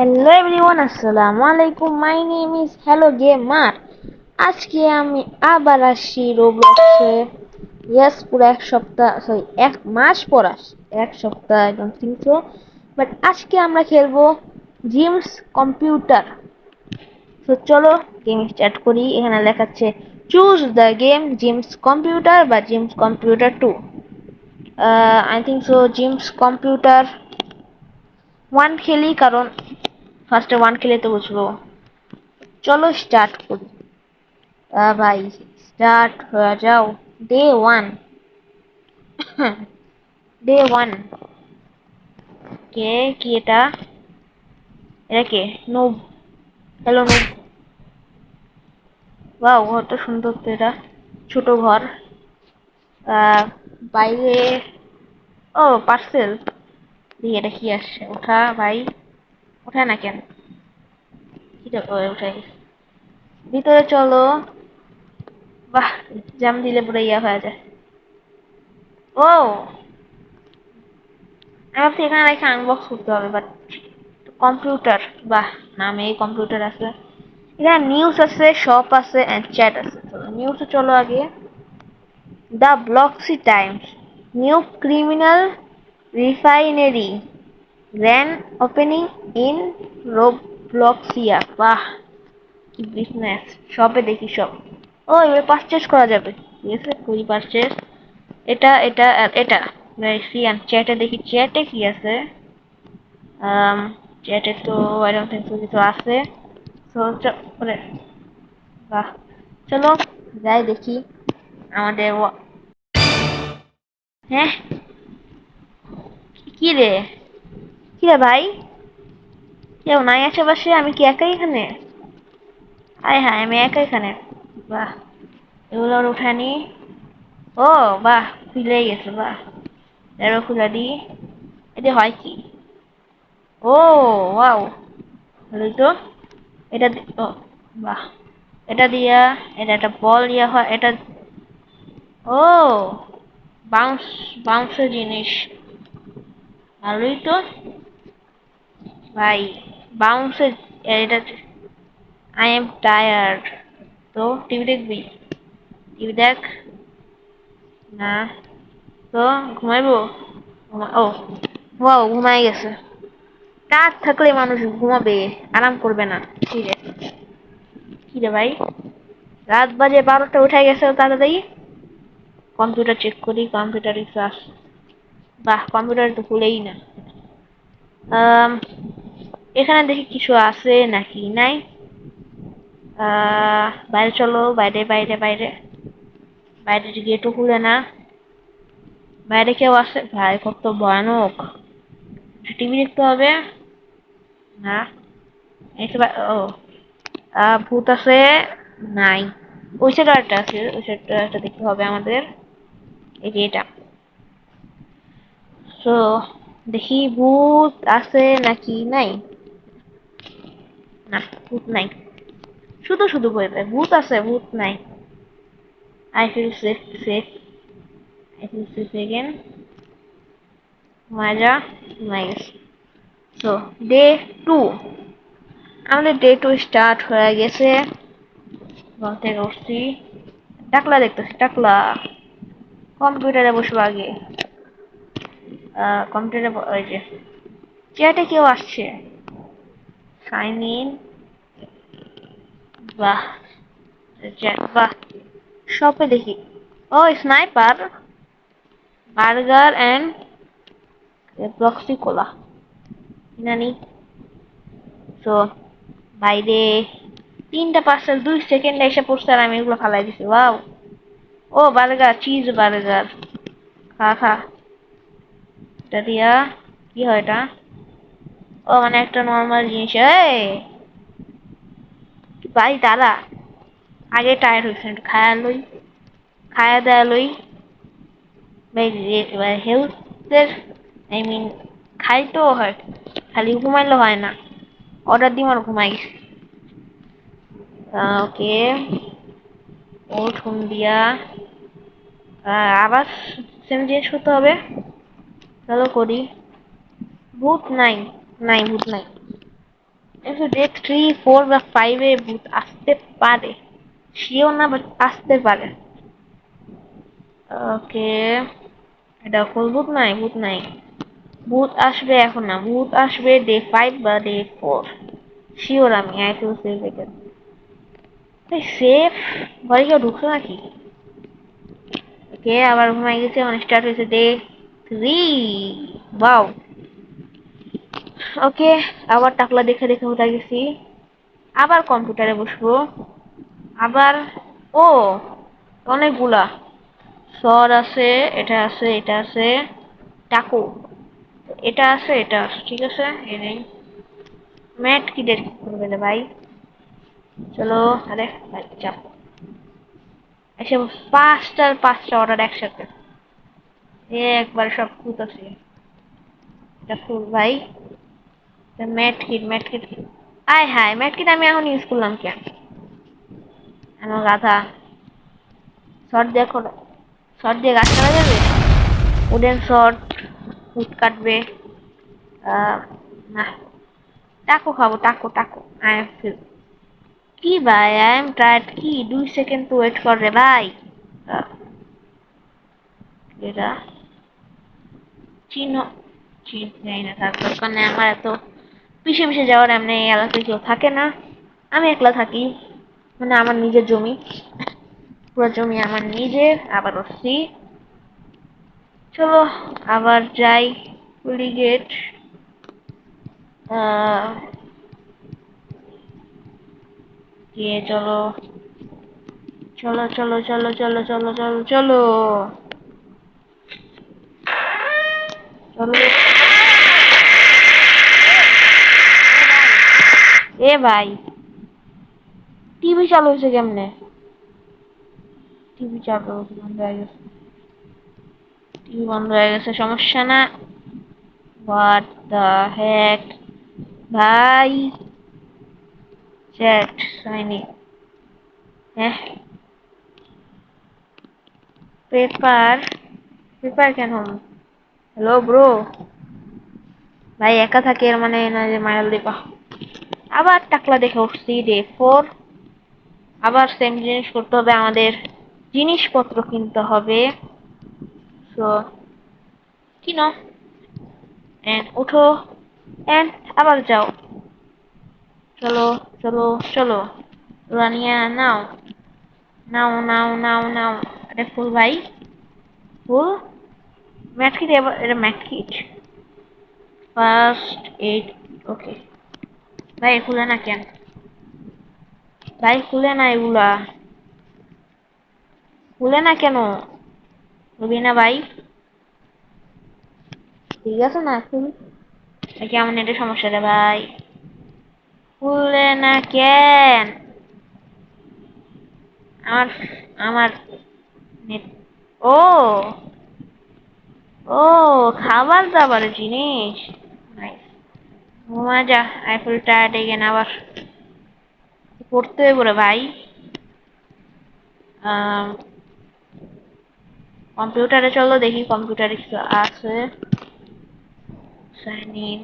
Hello everyone, আসসালামু আলাইকুম। My name is hello gamer. আজকে আমি আবার আসছি রোবলক্সে। ইয়েস, পুরো এক সপ্তাহ, সরি এক মাস পর আসছি। এক সপ্তাহ I don't think so, but আজকে আমরা খেলবো জিমস কম্পিউটার। তো চলো গেম স্টার্ট করি। এখানে লেখাচ্ছে choose the game Jim's computer বা Jim's computer 2। I think so Jim's computer 1 খেলি, কারণ ফার্স্টে 1 খেলে তো বুঝবো। চলো স্টার্ট করি। ভাই স্টার্ট হয়ে যাও। ডে 1। ডে 1 কে কি এটা? এটা কে? নুব। Hello noob. বাহ, ঘরটা সুন্দর তো। এটা ছোট ঘর। বাইরে ও পার্সেল দিয়ে এটা কি আসছে? ওঠা ভাই, ওঠা না কেন? উঠাই। ভিতরে চলো। বাহ, জাম দিলে পুরো ইয়া হয়ে যায়। ও, আমি ভাবছি এখানে রেখে আনবক্স করতে হবে, বাট কম্পিউটার, বাহ, নামে কম্পিউটার আছে। এখানে নিউজ আছে, শপ আছে এন্ড চ্যাট আছে। নিউজে চলো আগে। The Bloxy Times, new criminal refinery grand opening in Robloxia. বাহ, কি বিজনেস। শপে দেখি সব। ও, এবার পারচেস করা যাবে। ঠিক আছে, করি পারচেস। এটা এটা আর এটা সিয়ান চ্যাটে দেখি। চ্যাটে কি আছে? চ্যাটে তো আই ডোন্ট থিংক সো কিছু আছে। সো মানে বাহ, চলো যাই দেখি আমাদের হ্যাঁ, কি রে? কি রে ভাই? কেউ নাই আশেপাশে? আমি কি একাই এখানে? আয় হ্যাঁ, আমি একাই এখানে। বাহ, এগুলো আর উঠানি। ও বাহ, খুলেই গেছে। বাহ, এরও খুলে দিই। এতে হয় কি? ও ওয়াও, ভালোই তো। এটা ও বাহ, এটা দিয়া এটা একটা বল ইয়া হয় এটা। ও, বাউন্স, বাউন্সের জিনিস। ভালোই তো ভাই, বাউন্সের। এটা আই এম টায়ার্ড। তো টিভি দেখবি? টিভি দেখ না তো ঘুমাইবো। ও ওয়াও, ঘুমাই গেছে। কাজ থাকলে মানুষ ঘুমাবে, আরাম করবে না। কি রে? কি রে ভাই? রাত বাজে 12টা, উঠে গেছে তাড়াতাড়ি। কম্পিউটার চেক করি। Computer class. বাহ, কম্পিউটার তো খুলেই না। আম, এখানে দেখি কিছু আছে নাকি নাই। বাইরে চলো। বাইরে বাইরে বাইরে বাইরে গেটও খুলে না। বাইরে কেউ আছে? ভাই কত ভয়ানক। টিভি দেখতে হবে না? ও, ভূত আছে? নাই। ওই সাইড একটা আছে, ওই সাইডটা দেখতে হবে আমাদের। এই যে এটা। তো দেখি ভূত আছে নাকি নাই। না, ভূত নাই। শুধু শুধু ভয় পায়। ভূত আছে, ভূত নাই। I feel safe, safe. I feel safe again. মজা ঘুমাই গেছে। তো ডে 2, আমাদের ডে 2 স্টার্ট হয়ে গেছে। ঘুম থেকে উঠছি। টাকলা দেখতেছি। টাকলা কম্পিউটারে বসবো আগে। কম্পিউটারে ওই যে চ্যাটে কেউ আসছে। Sign in. বাহ, চ্যাট বাহ। শপে দেখি। ও, স্নাইপার, বার্গার এন্ড প্রক্সি কোলা। নানি। তো বাইরে 3টা পার্সেল 2 সেকেন্ডে এসে পড়ছে, আর আমি এগুলো ফালাই দিছি। ওয়াও। ও, বার্গার, চিজ বার্গার। খা খা। এটা দিয়া কি হয় এটা? ও মানে একটা নর্মাল জিনিস। এই ভাই দাঁড়া, আগে টায়ার হয়েছে, একটু খায়া লই। খায়া দেয়া লই। ভাই হেলথের, আই মিন খাইতেও হয়, খালি ঘুমাইলে হয় না। অর্ডার দিই আর ঘুমাই গেছি। ওকে, ও ফোন দিয়া আবার সেম জিনিস করতে হবে। চলো করি। ভূত নাই। নাই, ভূত নাই। ডে 3, 4 বা 5-এ ভূত আসতে পারে, শিওর না বাট আসতে পারে। ওকে, এটা ফুল ভূত নাই, ভূত নাই। ভূত আসবে এখন না, ভূত আসবে ডে 5 বা ডে 4। শিওর আমি, আই ফিল সেফ এখানে। সেফ ঘরে কেউ ঢুকছো নাকি? ওকে, আবার ঘুমাই গেছে, অন স্টার্ট হয়েছে ডে 3। বাও। ওকে, আবার টাকলা দেখে দেখে উঠে গেছি। আবার কম্পিউটারে বসবো। আবার ও অনেকগুলা সর আছে, এটা আছে, এটা আছে, টাকু, এটা আছে, এটা আছে, ঠিক আছে। এই নেই ম্যাট কি ডেট করবে রে ভাই? চলো, আরে ভাই চাপ এসে 5টার 5টা অর্ডার একসাথে, একবার সব খুঁজতেছি। এটা ফুল ভাই, ম্যাট কিট, ম্যাট কিট। আয় হায়, ম্যাট কিট আমি এখন ইউজ করলাম কেন? আমার গাধা। শর্ট দিয়ে করো, শর্ট দিয়ে গাছ কাটা যাবে? উডেন শর্ট, উড কাটবে। না, টাকু খাবো, টাকু টাকু। আই এম ফিল কি ভাই, আই এম টায়ার্ড। কি 2 সেকেন্ড তো ওয়েট কর রে ভাই। আহ, এটা চিহ্ন, চিহ্ন যাই না, তার দরকার নেই আমার এত পিছে পিছে যাওয়ার। এমনি এই এলাকায় কেউ থাকে না, আমি একলা থাকি। মানে আমার নিজের জমি, পুরো জমি আমার নিজের। আবার সি, চলো আবার যাই পুলি গেট। গিয়ে চলো, চলো চলো চলো চলো চলো চলো চলো চলো। এ ভাই, টিভি চালু হয়েছে কেমনে? টিভি চালু হয়েছে, বন্ধ হয়ে গেছে। টিভি বন্ধ হয়ে গেছে, সমস্যা না। হোয়াট দ্য হেক ভাই? চ্যাট সাইনি, হ্যাঁ। পেপার, পেপার কেন? হ্যালো ব্রো, ভাই একা থাকে এর মানে না যে মাইল দিবা। আবার টাকলা দেখে উঠছি ডে 4। আবার সেম জিনিস করতে হবে আমাদের, জিনিসপত্র কিনতে হবে। সো কিনো, এন্ড উঠো, এন্ড আবার যাও। চলো চলো চলো, রানিয়া নাও, নাও নাও নাও নাও। আরে ফুল ভাই, ফুল ম্যাট কিট। এবার এটা med kit, first aid. Okay ভাই, খুলে না কেন? ভাই খুলে না এগুলা, খুলে না কেন? খুলবি না ভাই? ঠিক আছে না, খুল। কেমন এটা সমস্যা রে ভাই? খুলে না কেন? আমার আমার নেট। ও ও, খাবার দাবার জিনিস। নাইস। ঘুমা যা, আইফেল টায়ার্ড এগেন। আবার পড়তে হবে রে ভাই। কম্পিউটারে চলো দেখি, কম্পিউটারে কিছু আছে। সাইন ইন,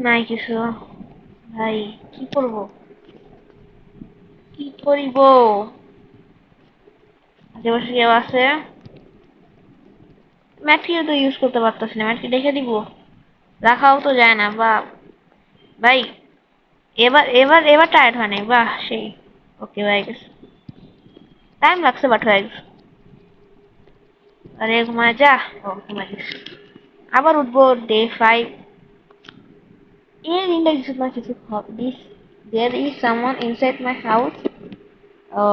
নাই কিছু। ভাই কি করব, কি করিব? আশেপাশে কেউ আছে? ম্যাটকিও তো ইউজ করতে পারতেছি না, ম্যাটকি দেখে দিব, রাখাও তো যায় না বা। ভাই এবার এবার এবার টায়ার্ড হয় নাই, বাহ সেই। ওকে হয়ে গেছে, টাইম লাগছে বাট হয়ে গেছে। আরে ঘুমায় যা। ও ঘুমায় গেছে। আবার উঠবো ডে 5। এই দিনটা কিছু না কিছু হবে। This, there is someone inside my house. ও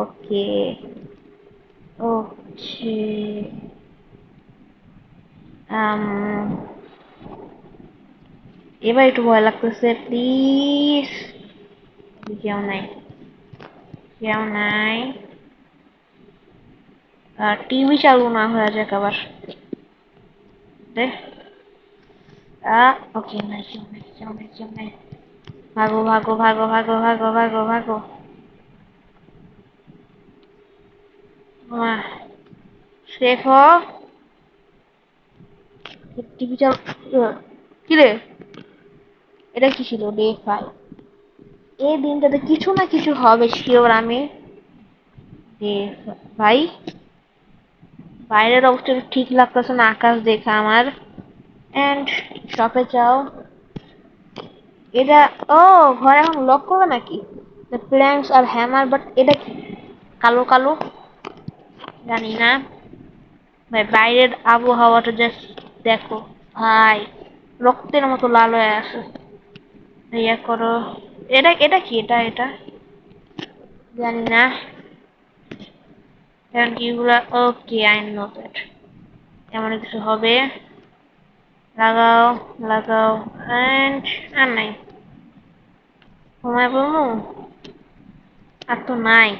ওকে, ওকে। এবার একটু ভয় লাগতেছে, প্লিজ। কেউ নাই, কেউ নাই। টিভি চালু না হয়ে যাক আবার। দে, ওকে, নাই কেউ নাই, কেউ নাই, কেউ নাই। ভাগো ভাগো ভাগো ভাগো ভাগো ভাগো ভাগো। সেফ হ। টিভি চালু, কি রে? এটা কি ছিল? ডে 5। এই দিনটাতে কিছু না কিছু হবে শিওর আমি। ডে ভাই, বাইরের অবস্থা ঠিক লাগতেছে না আকাশ দেখা আমার। এন্ড শপে যাও। এটা, ও, ঘর এখন লক করবে নাকি? দ্য প্ল্যাঙ্কস আর হ্যামার, বাট এটা কি কালো কালো? জানি না ভাই। বাইরের আবহাওয়াটা জাস্ট দেখো ভাই, রক্তের মতো লাল হয়ে আছে। ইয়া করো। এটা এটা কি? এটা এটা জানি না। এখন কি এগুলা? ওকে, আই নো দ্যাট এমন কিছু হবে। লাগাও, লাগাও। এন্ড আর নাই। ঘুমায় পড়বো? আর তো নাই।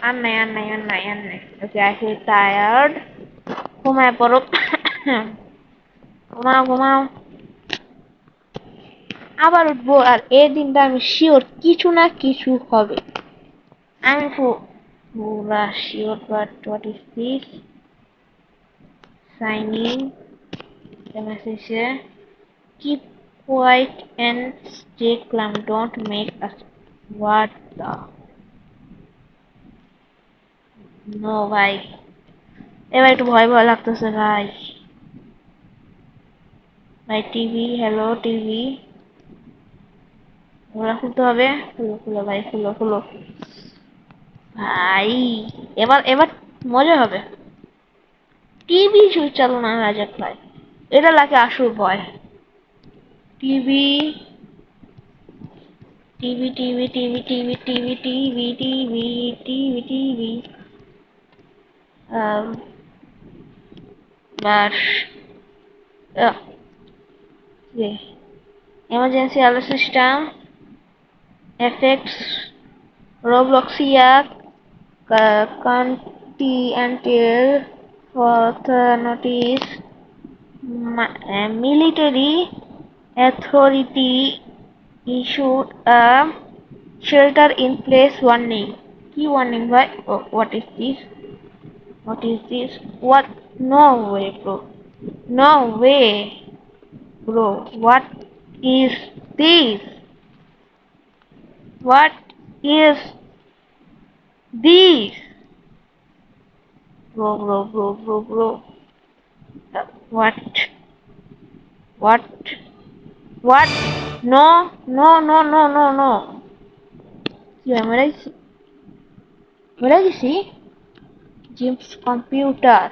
আর নাই, আর নাই, আর নাই, আর নাই। ওকে, আই ফিল টায়ার্ড। ঘুমায় পড়ো। ঘুমাও, ঘুমাও। আবার উঠবো, আর এই দিনটা আমি শিওর কিছু না কিছু হবে। আমি পুরা শিওর। But what is this? Sign in the message here. Keep quiet and stay calm. Don't make us. What the? No ভাই, এবার একটু ভয় ভয় লাগতেছে ভাই। ভাই টিভি, হ্যালো টিভি, ওরা খুলতে হবে। খুলো খুলো ভাই, খুলো খুলো ভাই। এবার এবার মজা হবে। টিভি সুইচ চালু না হয়ে যাক ভাই, এটা লাগে আসল ভয়। TV, TV, TV, TV, TV, TV, TV, TV, TV, TV. বাস, emergency alert system, effects, Robloxia, County until further notice, military authority issued a shelter in place warning. Key warning by, oh, what is this? What is this? What? No way, bro. No way, bro. What is this? What is this? Bro, bro, bro, bro, bro. What? What? What? No, no, no, no, no, no. Yeah, where is he? Jim's computer.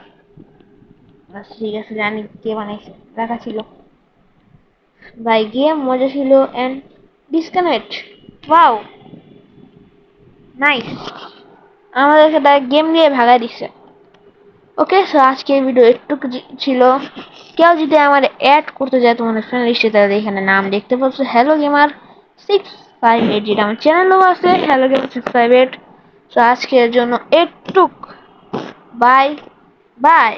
ঠিক আছে, জানি কে বানাইছে, রাখা ছিল। ভাই game মজা ছিল। End disconnect. Wow, nice. আমাদেরকে ডাইরেক্ট গেম দিয়ে ভাগাই দিচ্ছে। ওকে, সো আজকের ভিডিও একটু ছিল। কেউ যদি আমার অ্যাড করতে যায় তোমাদের ফ্রেন্ড লিস্টে, তাহলে এখানে নাম দেখতে পাচ্ছ, হ্যালো গেমার 658, যেটা আমার চ্যানেলও আছে, হ্যালো গেমার 658। সো আজকের জন্য একটুক, বাই বাই।